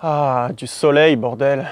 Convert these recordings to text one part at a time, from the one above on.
Ah, du soleil, bordel.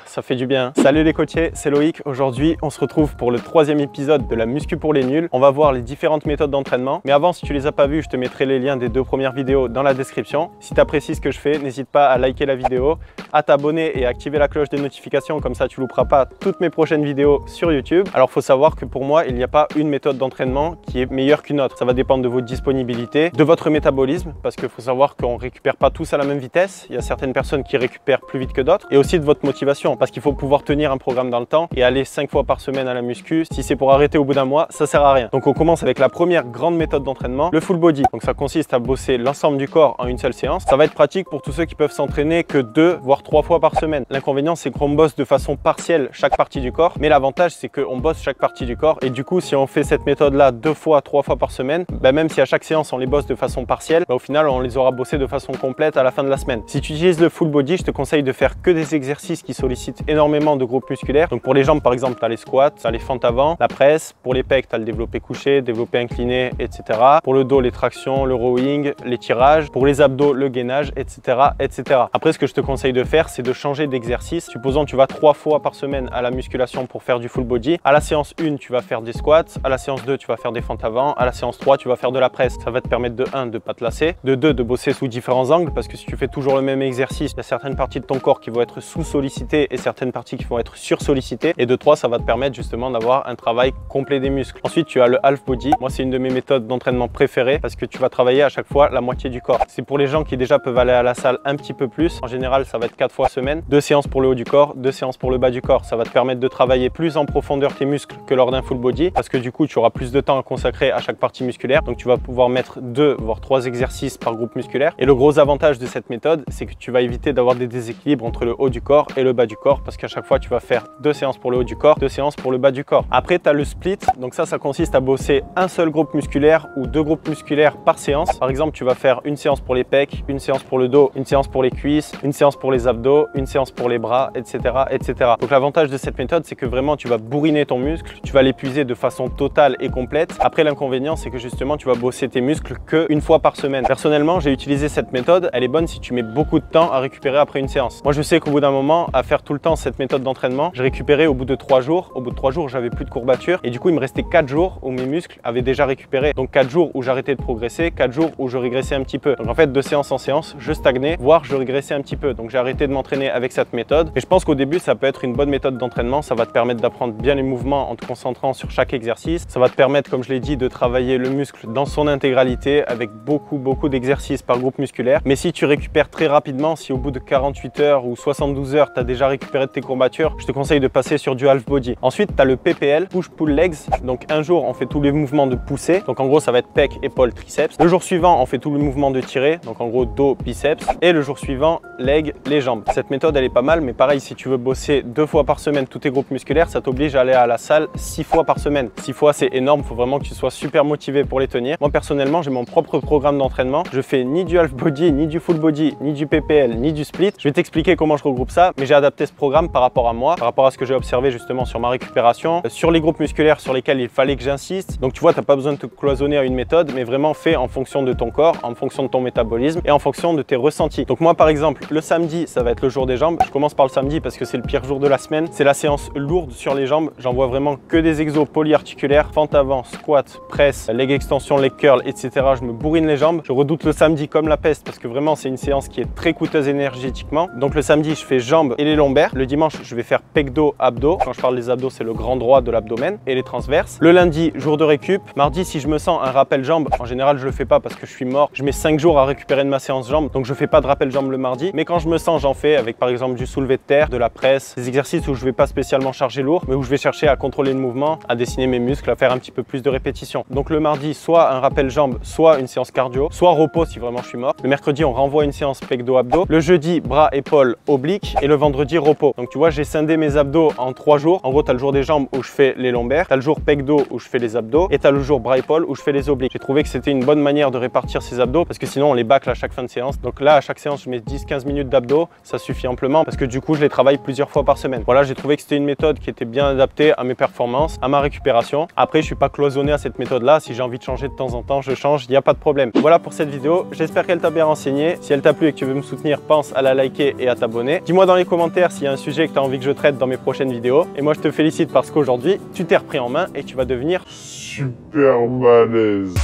Ça fait du bien. Salut les coachés, c'est Loïc. Aujourd'hui, on se retrouve pour le 3e épisode de la muscu pour les nuls. On va voir les différentes méthodes d'entraînement. Mais avant, si tu les as pas vues, je te mettrai les liens des 2 premières vidéos dans la description. Si tu apprécies ce que je fais, n'hésite pas à liker la vidéo, à t'abonner et à activer la cloche des notifications. Comme ça, tu louperas pas toutes mes prochaines vidéos sur YouTube. Alors, il faut savoir que pour moi, il n'y a pas une méthode d'entraînement qui est meilleure qu'une autre. Ça va dépendre de votre disponibilité, de votre métabolisme, parce qu'il faut savoir qu'on récupère pas tous à la même vitesse. Il y a certaines personnes qui récupèrent plus vite que d'autres. Et aussi de votre motivation, parce qu'il faut pouvoir tenir un programme dans le temps et aller 5 fois par semaine à la muscu. Si c'est pour arrêter au bout d'un mois, ça sert à rien. Donc on commence avec la première grande méthode d'entraînement, le full body. Donc ça consiste à bosser l'ensemble du corps en une seule séance. Ça va être pratique pour tous ceux qui peuvent s'entraîner que 2 voire 3 fois par semaine. L'inconvénient, c'est qu'on bosse de façon partielle chaque partie du corps, mais l'avantage, c'est qu'on bosse chaque partie du corps. Et du coup, si on fait cette méthode là 2 fois 3 fois par semaine, même si à chaque séance on les bosse de façon partielle, au final on les aura bossés de façon complète à la fin de la semaine. Si tu utilises le full body, je te conseille de faire que des exercices qui sollicitent énormément de groupes musculaires. Donc pour les jambes, par exemple, tu as les squats, tu as les fentes avant, la presse. Pour les pecs, tu as le développé couché, développé incliné, etc. Pour le dos, les tractions, le rowing, les tirages. Pour les abdos, le gainage, etc., etc. Après, ce que je te conseille de faire, c'est de changer d'exercice. Supposons tu vas 3 fois par semaine à la musculation pour faire du full body. À la séance 1, tu vas faire des squats. À la séance 2, tu vas faire des fentes avant. À la séance 3, tu vas faire de la presse. Ça va te permettre de 1, de pas te lasser. De 2, de bosser sous différents angles, parce que si tu fais toujours le même exercice, il y a certaines parties de ton corps qui vont être sous-sollicitées et certaines parties qui vont être sur-sollicitées. Et de 3, ça va te permettre justement d'avoir un travail complet des muscles. Ensuite, tu as le half body. Moi, c'est une de mes méthodes d'entraînement préférées parce que tu vas travailler à chaque fois la moitié du corps. C'est pour les gens qui déjà peuvent aller à la salle un petit peu plus. En général, ça va être 4 fois semaine. 2 séances pour le haut du corps, 2 séances pour le bas du corps. Ça va te permettre de travailler plus en profondeur tes muscles que lors d'un full body parce que du coup, tu auras plus de temps à consacrer à chaque partie musculaire. Donc, tu vas pouvoir mettre 2 voire 3 exercices par groupe musculaire. Et le gros avantage de cette méthode, c'est que tu vas éviter d'avoir des déséquilibres entre le haut du corps et le bas du corps parce qu'à chaque fois, tu vas faire 2 séances pour le haut du corps, 2 séances pour le bas du corps. Après, tu as le split. Donc ça consiste à bosser un seul groupe musculaire ou 2 groupes musculaires par séance. Par exemple, tu vas faire une séance pour les pecs, une séance pour le dos, une séance pour les cuisses, une séance pour les abdos, une séance pour les bras, etc., etc. Donc l'avantage de cette méthode, c'est que vraiment, tu vas bourriner ton muscle, tu vas l'épuiser de façon totale et complète. Après, l'inconvénient, c'est que justement, tu vas bosser tes muscles qu'une fois par semaine. Personnellement, j'ai utilisé cette méthode. Elle est bonne si tu mets beaucoup de temps à récupérer après une séance. Moi, je sais qu'au bout d'un moment, à faire tout le temps cette méthode d'entraînement, j'ai récupéré au bout de 3 jours. Au bout de 3 jours, j'avais plus de courbatures et du coup, il me restait 4 jours où mes muscles avaient déjà récupéré. Donc 4 jours où j'arrêtais de progresser, 4 jours où je régressais un petit peu. Donc en fait, de séance en séance, je stagnais, voire je régressais un petit peu. Donc j'ai arrêté de m'entraîner avec cette méthode. Et je pense qu'au début, ça peut être une bonne méthode d'entraînement. Ça va te permettre d'apprendre bien les mouvements en te concentrant sur chaque exercice. Ça va te permettre, comme je l'ai dit, de travailler le muscle dans son intégralité avec beaucoup d'exercices par groupe musculaire. Mais si tu récupères très rapidement, si au bout de 48 heures ou 72 heures, tu as déjà récupéré de tes courbatures, je te conseille de passer sur du half body. Ensuite, tu as le PPL, push-pull legs. Donc un jour, on fait tous les mouvements de poussée. Donc en gros, ça va être pec, épaule, triceps. Le jour suivant, on fait tous les mouvements de tirée. Donc en gros, dos, biceps. Et le jour suivant, leg, les jambes. Cette méthode, elle est pas mal. Mais pareil, si tu veux bosser 2 fois par semaine tous tes groupes musculaires, ça t'oblige à aller à la salle 6 fois par semaine. 6 fois, c'est énorme. Il faut vraiment que tu sois super motivé pour les tenir. Moi, personnellement, j'ai mon propre programme d'entraînement. Je fais ni du half body, ni du full body, ni du PPL, ni du split. Je vais t'expliquer comment je regroupe ça. Mais j'ai adapté ce programme par rapport à moi, par rapport à ce que j'ai observé justement sur ma récupération, sur les groupes musculaires sur lesquels il fallait que j'insiste. Donc tu vois, tu n'as pas besoin de te cloisonner à une méthode, mais vraiment fait en fonction de ton corps, en fonction de ton métabolisme et en fonction de tes ressentis. Donc moi, par exemple, le samedi, ça va être le jour des jambes. Je commence par le samedi parce que c'est le pire jour de la semaine. C'est la séance lourde sur les jambes. J'envoie vraiment que des exos polyarticulaires, fente avant, squat, presse, leg extension, leg curl, etc. Je me bourrine les jambes. Je redoute le samedi comme la peste parce que vraiment, c'est une séance qui est très coûteuse énergétiquement. Donc le samedi, je fais jambes et les lombaires. Le dimanche, je vais faire pec dos, abdos. Quand je parle des abdos, c'est le grand droit de l'abdomen et les transverses. Le lundi, jour de récup. Mardi, si je me sens un rappel jambes, en général, je le fais pas parce que je suis mort. Je mets 5 jours à récupérer de ma séance jambes, donc je fais pas de rappel jambes le mardi. Mais quand je me sens, j'en fais avec par exemple du soulevé de terre, de la presse, des exercices où je vais pas spécialement charger lourd, mais où je vais chercher à contrôler le mouvement, à dessiner mes muscles, à faire un petit peu plus de répétitions. Donc le mardi, soit un rappel jambes, soit une séance cardio, soit repos si vraiment je suis mort. Le mercredi, on renvoie une séance pec dos abdos. Le jeudi, bras, épaules, obliques et le vendredi, repos. repos. Donc tu vois, j'ai scindé mes abdos en 3 jours. En gros, tu as le jour des jambes où je fais les lombaires, tu as le jour pec dos où je fais les abdos et tu as le jour bras épaules où je fais les obliques. J'ai trouvé que c'était une bonne manière de répartir ces abdos parce que sinon on les bâcle à chaque fin de séance. Donc là, à chaque séance, je mets 10-15 minutes d'abdos, ça suffit amplement parce que du coup, je les travaille plusieurs fois par semaine. Voilà, j'ai trouvé que c'était une méthode qui était bien adaptée à mes performances, à ma récupération. Après, je suis pas cloisonné à cette méthode-là. Si j'ai envie de changer de temps en temps, je change, il n'y a pas de problème. Voilà pour cette vidéo. J'espère qu'elle t'a bien renseigné. Si elle t'a plu et que tu veux me soutenir, pense à la liker et à t'abonner. Dis-moi dans les commentaires s'il y a un sujet que tu as envie que je traite dans mes prochaines vidéos. Et moi, je te félicite parce qu'aujourd'hui, tu t'es repris en main et tu vas devenir super balèze.